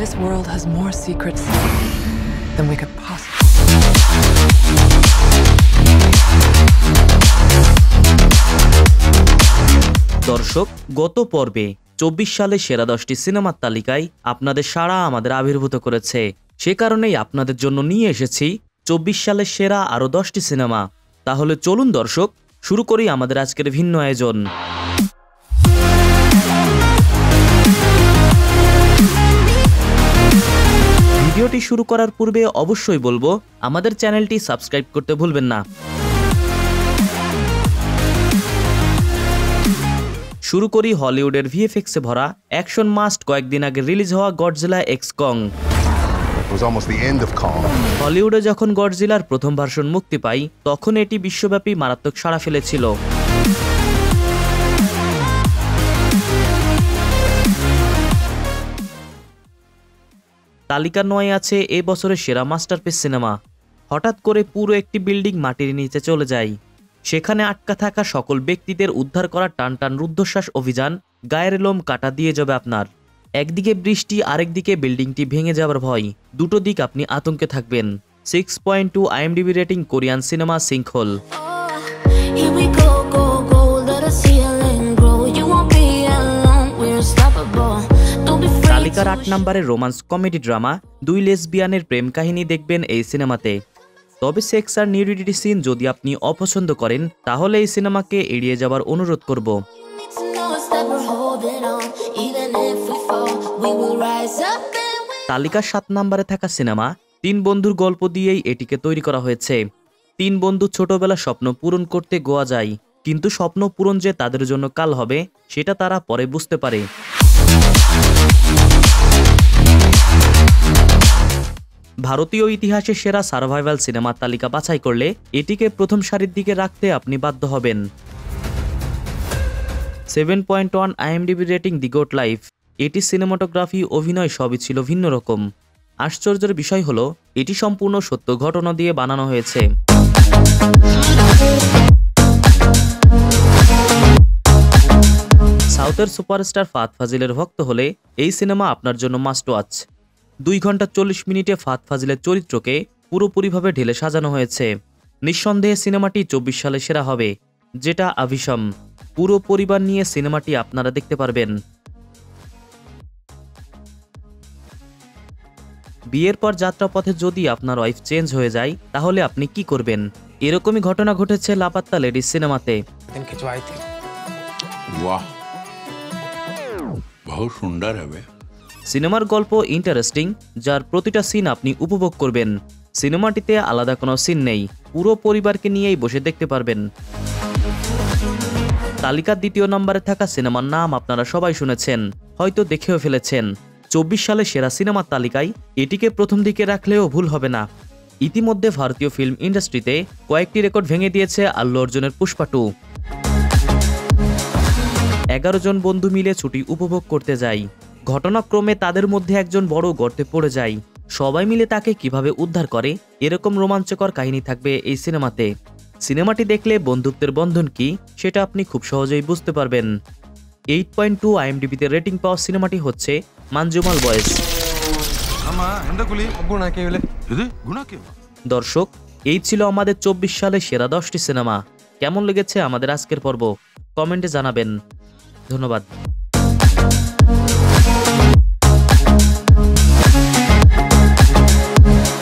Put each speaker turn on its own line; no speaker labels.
This world has more secrets than we could possibly.
দর্শক, গত পর্বে 24 সালে সেরা 10টি সিনেমার তালিকায় আপনাদের সাড়া আমাদের আবির্ভূত করেছে। সে কারণেই আপনাদের জন্য নিয়ে এসেছি 24 সালের সেরা আরও 10টি সিনেমা। তাহলে চলুন দর্শক, শুরু করি আমাদের আজকের ভিন্ন আয়োজন। ভিডিওটি শুরু করার পূর্বে অবশ্যই বলবো আমাদের চ্যানেলটি সাবস্ক্রাইব করতে ভুলবেন না। শুরু করি হলিউডের ভিএফএক্সে ভরা অ্যাকশন মাস্ট কয়েকদিন আগে রিলিজ হওয়া গডজিলা এক্স কং। হলিউডে যখন গডজিলার প্রথম ভার্সন মুক্তি পায় তখন এটি বিশ্বব্যাপী মারাত্মক সাড়া ফেলেছিল। তালিকা 9 আছে এ বছরের সেরা মাস্টারপিস সিনেমা। হঠাৎ করে পুরো একটি বিল্ডিং মাটির নিচে চলে যায়। সেখানে আটকা থাকা সকল ব্যক্তিদের উদ্ধার করার টানটান রুদ্ধশ্বাস অভিযান গায়ের লোম কাটা দিয়ে যাবে আপনার। একদিকে বৃষ্টি, আরেকদিকে বিল্ডিংটি ভেঙে যাওয়ার ভয়, দুটো দিক আপনি আতঙ্কে থাকবেন। 6.2 IMDb rating Korean cinema sinkhole. তালিকার 8 নম্বরে রোমান্স কমেডি ড্রামা, দুই লেসবিয়ানের প্রেম কাহিনী দেখবেন এই সিনেমাতে। তবে সেক্স আর নিউডিটি সিন যদি আপনি অপছন্দ করেন তাহলে এই সিনেমাকে এড়িয়ে যাওয়ার অনুরোধ করব। তালিকার 7 নম্বরে থাকা সিনেমা, 3 বন্ধুর গল্প দিয়েই এটিকে তৈরি করা হয়েছে। 3 বন্ধু ছোটবেলার স্বপ্ন পূরণ করতে গোয়া যায়, কিন্তু স্বপ্ন পূরণ যে তাদের জন্য কাল হবে সেটা তারা পরে বুঝতে পারে। ভারতীয় ইতিহাসে সেরা সার্ভাইভাল সিনেমার তালিকা বাছাই করলে এটিকে প্রথম সারির দিকে রাখতে আপনি বাধ্য হবেন। 7.1 আইএমডিবি রেটিং দি গোট লাইফ। এটি সিনেমাটোগ্রাফি, অভিনয় সবই ছিল ভিন্ন রকম। আশ্চর্যের বিষয় হলো এটি সম্পূর্ণ সত্য ঘটনা দিয়ে বানানো হয়েছে। সাউথের সুপারস্টার ফাহাদ ফাজিলের ভক্ত হলে এই সিনেমা আপনার জন্য মাস্ট ওয়াচ। 2 ঘন্টা 40 মিনিটে ফাহাদ ফাজিলের চরিত্রকে পুরোপুরিভাবে ঢেলে সাজানো হয়েছে। নিঃসন্দেহে সিনেমাটি 24 সালে সেরা হবে, যেটা আভিসম। পুরো পরিবার নিয়ে সিনেমাটি আপনারা দেখতে পারবেন। বিয়ের পর যাত্রাপথে যদি আপনার ওয়াইফ চেঞ্জ হয়ে যায় তাহলে আপনি কি করবেন? এরকমই ঘটনা ঘটেছে লাপাত্তা লেডিস সিনেমাতে।
বহুত সুন্দর হবে।
সিনেমার গল্প ইন্টারেস্টিং, যার প্রতিটা সিন আপনি উপভোগ করবেন। সিনেমাটিতে আলাদা কোনো সিন নেই, পুরো পরিবারকে নিয়েই বসে দেখতে পারবেন। তালিকার 2 নম্বরে থাকা সিনেমার নাম আপনারা সবাই শুনেছেন, হয়তো দেখেও ফেলেছেন। 24 সালে সেরা সিনেমার তালিকায় এটিকে প্রথম দিকে রাখলেও ভুল হবে না। ইতিমধ্যে ভারতীয় ফিল্ম ইন্ডাস্ট্রিতে কয়েকটি রেকর্ড ভেঙে দিয়েছে আল্লু অর্জুনের পুষ্পা 2। 11 জন বন্ধু মিলে ছুটি উপভোগ করতে যায়। ঘটনাক্রমে তাদের মধ্যে একজন বড় গর্তে পড়ে যায়। সবাই মিলে তাকে কিভাবে উদ্ধার করে, এরকম রোমাঞ্চকর কাহিনী থাকবে এই সিনেমাতে। সিনেমাটি দেখলে বন্ধুত্বের বন্ধন কি সেটা আপনি খুব সহজেই বুঝতে পারবেন। 8.2 আইএমডিবিতে রেটিং পাওয়া সিনেমাটি হচ্ছে মানজুমাল বয়েস। দর্শক, এই ছিল আমাদের 24 সালে সেরা 10টি সিনেমা। কেমন লেগেছে আমাদের আজকের পর্ব কমেন্টে জানাবেন। ধন্যবাদ।